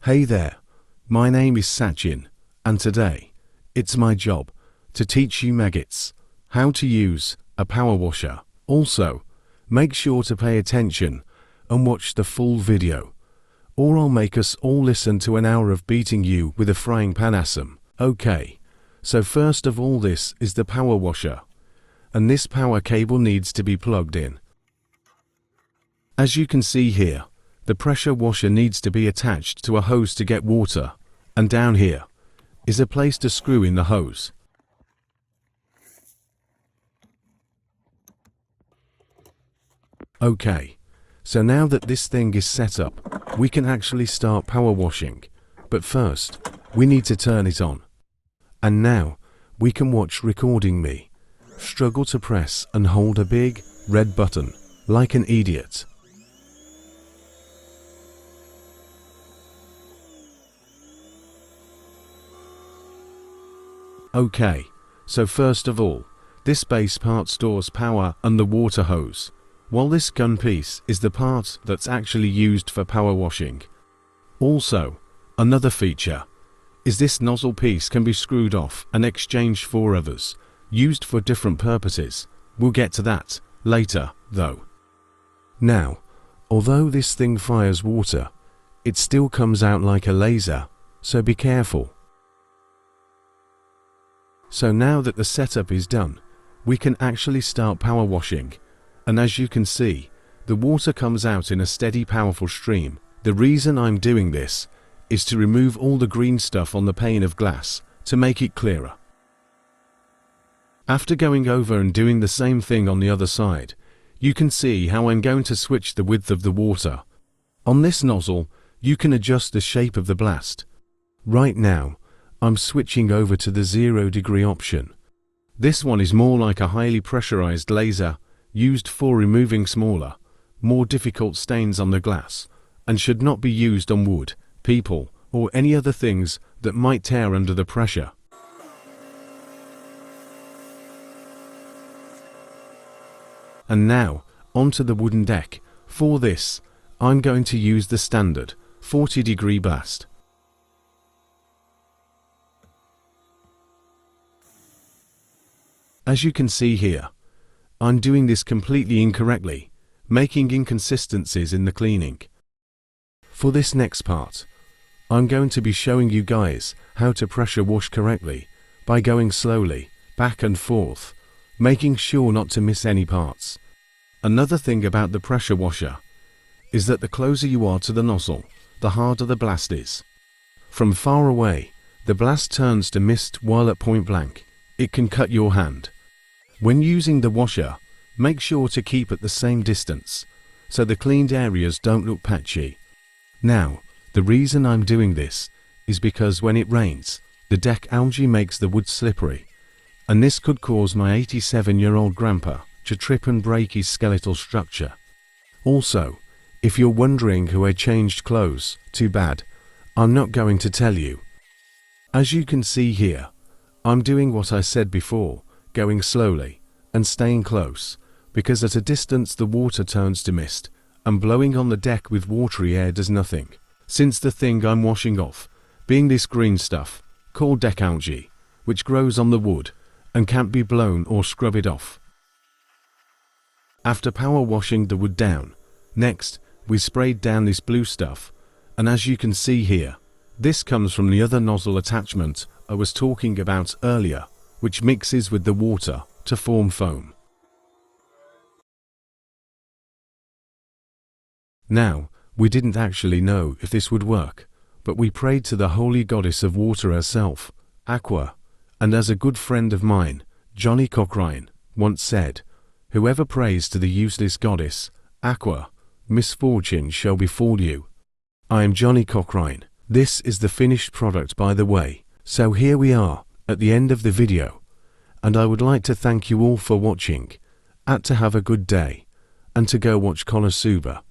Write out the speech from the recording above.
Hey there, my name is Sachin, and today, it's my job to teach you maggots how to use a power washer. Also, make sure to pay attention and watch the full video, or I'll make us all listen to an hour of beating you with a frying pan assam. Okay, so first of all, this is the power washer, and this power cable needs to be plugged in. As you can see here, the pressure washer needs to be attached to a hose to get water, and down here is a place to screw in the hose. Okay, so now that this thing is set up, we can actually start power washing, but first, we need to turn it on. And now, we can watch recording me struggle to press and hold a big, red button, like an idiot. Okay, so first of all, this base part stores power and the water hose, while this gun piece is the part that's actually used for power washing. Also, another feature is this nozzle piece can be screwed off and exchanged for others, used for different purposes. We'll get to that later, though. Now, although this thing fires water, it still comes out like a laser, so be careful. So now that the setup is done, we can actually start power washing, and as you can see, the water comes out in a steady, powerful stream. The reason I'm doing this is to remove all the green stuff on the pane of glass to make it clearer. After going over and doing the same thing on the other side, you can see how I'm going to switch the width of the water. On this nozzle, you can adjust the shape of the blast. Right now, I'm switching over to the 0 degree option. This one is more like a highly pressurized laser used for removing smaller, more difficult stains on the glass, and should not be used on wood, people, or any other things that might tear under the pressure. And now, onto the wooden deck. For this, I'm going to use the standard 40 degree blast. As you can see here, I'm doing this completely incorrectly, making inconsistencies in the cleaning. For this next part, I'm going to be showing you guys how to pressure wash correctly by going slowly, back and forth, making sure not to miss any parts. Another thing about the pressure washer is that the closer you are to the nozzle, the harder the blast is. From far away, the blast turns to mist, while at point blank, it can cut your hand. When using the washer, make sure to keep at the same distance, so the cleaned areas don't look patchy. Now, the reason I'm doing this is because when it rains, the deck algae makes the wood slippery, and this could cause my 87-year-old grandpa to trip and break his skeletal structure. Also, if you're wondering who I changed clothes, too bad, I'm not going to tell you. As you can see here, I'm doing what I said before, going slowly and staying close, because at a distance the water turns to mist, and blowing on the deck with watery air does nothing, since the thing I'm washing off being this green stuff called deck algae, which grows on the wood and can't be blown or scrubbed off. After power washing the wood down, next we sprayed down this blue stuff, and as you can see here, this comes from the other nozzle attachment I was talking about earlier, which mixes with the water to form foam. Now, we didn't actually know if this would work, but we prayed to the holy goddess of water herself, Aqua, and as a good friend of mine, Johnny Cochrane, once said, "Whoever prays to the useless goddess, Aqua, misfortune shall befall you." I am Johnny Cochrane. This is the finished product, by the way. So here we are, at the end of the video, and I would like to thank you all for watching, and to have a good day, and to go watch Konosuba.